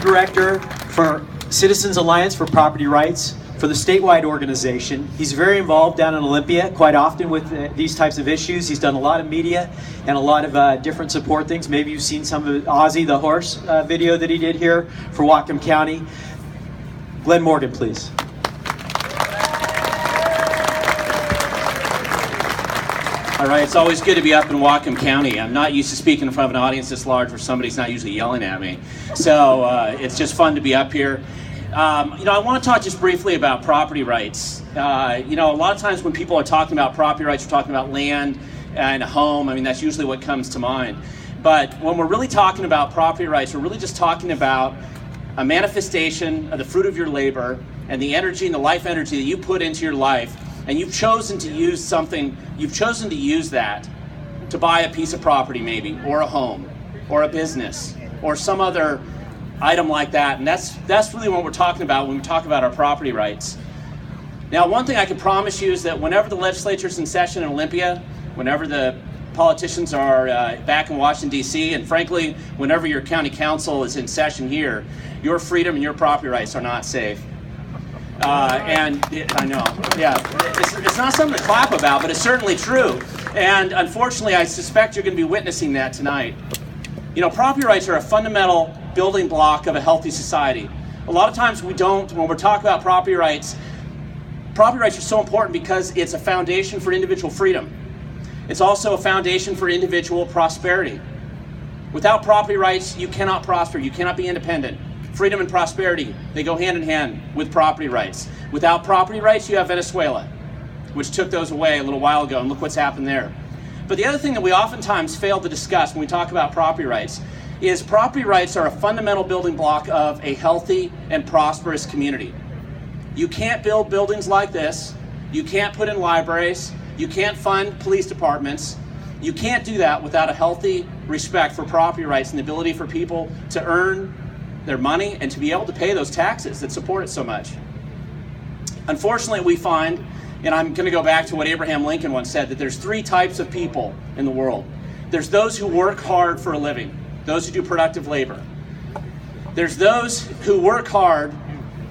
director for Citizens Alliance for Property Rights for the statewide organization. He's very involved down in Olympia quite often with these types of issues. He's done a lot of media and a lot of different support things. Maybe you've seen some of Ozzy the horse video that he did here for Whatcom County. Glenn Morgan, please. All right, it's always good to be up in Whatcom County. I'm not used to speaking in front of an audience this large where somebody's not usually yelling at me. So it's just fun to be up here. I want to talk just briefly about property rights. A lot of times when people are talking about property rights, we're talking about land and a home. I mean, that's usually what comes to mind. But when we're really talking about property rights, we're really just talking about a manifestation of the fruit of your labor and the energy and the life energy that you put into your life. And you've chosen to use something, you've chosen to use that to buy a piece of property maybe, or a home, or a business, or some other item like that. And that's really what we're talking about when we talk about our property rights. Now, one thing I can promise you is that whenever the legislature's in session in Olympia, whenever the politicians are back in Washington, D.C., and frankly, whenever your county council is in session here, your freedom and your property rights are not safe. I know, yeah, it's not something to clap about, but it's certainly true. And unfortunately, I suspect you're going to be witnessing that tonight. Property rights are a fundamental building block of a healthy society. A lot of times when we're talking about property rights are so important because it's a foundation for individual freedom. It's also a foundation for individual prosperity. Without property rights, you cannot prosper, you cannot be independent. Freedom and prosperity, they go hand in hand with property rights. Without property rights, you have Venezuela, which took those away a little while ago, and look what's happened there. But the other thing that we oftentimes fail to discuss when we talk about property rights is property rights are a fundamental building block of a healthy and prosperous community. You can't build buildings like this. You can't put in libraries. You can't fund police departments. You can't do that without a healthy respect for property rights and the ability for people to earn their money and to be able to pay those taxes that support it so much. Unfortunately, we find, and I'm going to go back to what Abraham Lincoln once said, that there's three types of people in the world. There's those who work hard for a living, those who do productive labor. There's those who work hard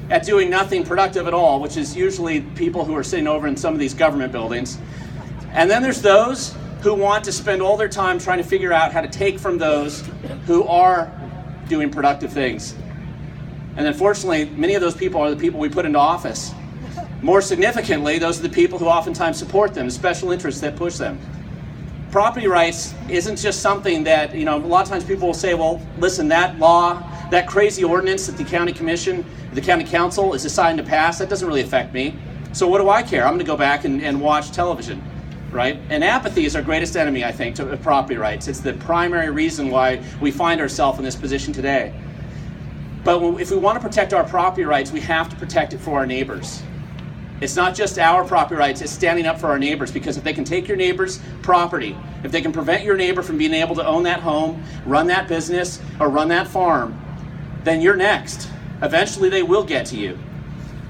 at doing nothing productive at all, which is usually people who are sitting over in some of these government buildings. And then there's those who want to spend all their time trying to figure out how to take from those who are doing productive things. And unfortunately, many of those people are the people we put into office. More significantly, those are the people who oftentimes support them, the special interests that push them. Property rights isn't just something that, a lot of times people will say, well, listen, that law, that crazy ordinance that the county commission, the county council is deciding to pass, that doesn't really affect me. So what do I care? I'm going to go back and watch television, right? And apathy is our greatest enemy, I think, to property rights. It's the primary reason why we find ourselves in this position today. But if we want to protect our property rights, we have to protect it for our neighbors. It's not just our property rights, it's standing up for our neighbors, because if they can take your neighbor's property, if they can prevent your neighbor from being able to own that home, run that business, or run that farm, then you're next. Eventually they will get to you.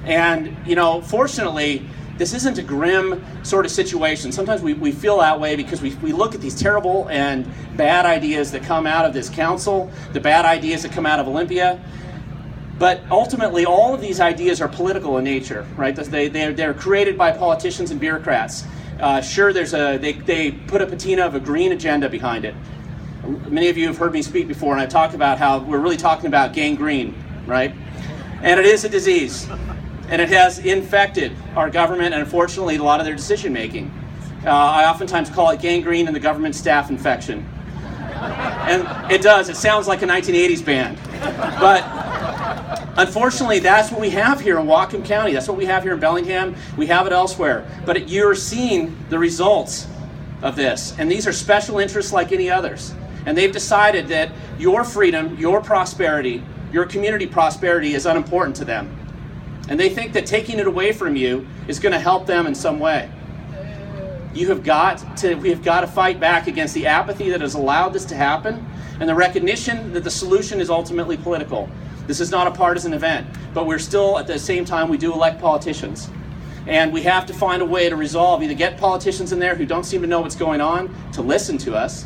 And, fortunately, this isn't a grim sort of situation. Sometimes we feel that way because we look at these terrible and bad ideas that come out of this council, the bad ideas that come out of Olympia. But ultimately, all of these ideas are political in nature, right? They're created by politicians and bureaucrats. Sure, they put a patina of a green agenda behind it. Many of you have heard me speak before, and I've talked about how we're really talking about gangrene, right? And it is a disease, and it has infected our government and, unfortunately, a lot of their decision making. I oftentimes call it gangrene and the government staff infection. And it does. It sounds like a 1980s band. But unfortunately, that's what we have here in Whatcom County. That's what we have here in Bellingham. We have it elsewhere. But you're seeing the results of this. And these are special interests like any others. And they've decided that your freedom, your prosperity, your community prosperity is unimportant to them. And they think that taking it away from you is going to help them in some way. We have got to fight back against the apathy that has allowed this to happen, and the recognition that the solution is ultimately political. This is not a partisan event, but we're still, at the same time, we do elect politicians. And we have to find a way to resolve, either get politicians in there who don't seem to know what's going on to listen to us,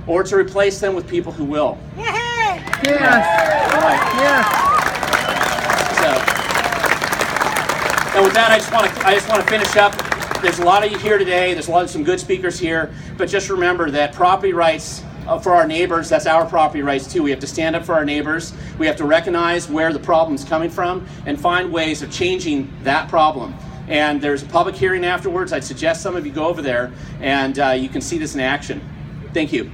or to replace them with people who will. Yes. Right. I just want to finish up. There's a lot of you here today. There's some good speakers here. But just remember that property rights for our neighbors, that's our property rights too. We have to stand up for our neighbors. We have to recognize where the problem's coming from and find ways of changing that problem. And there's a public hearing afterwards. I'd suggest some of you go over there and you can see this in action. Thank you.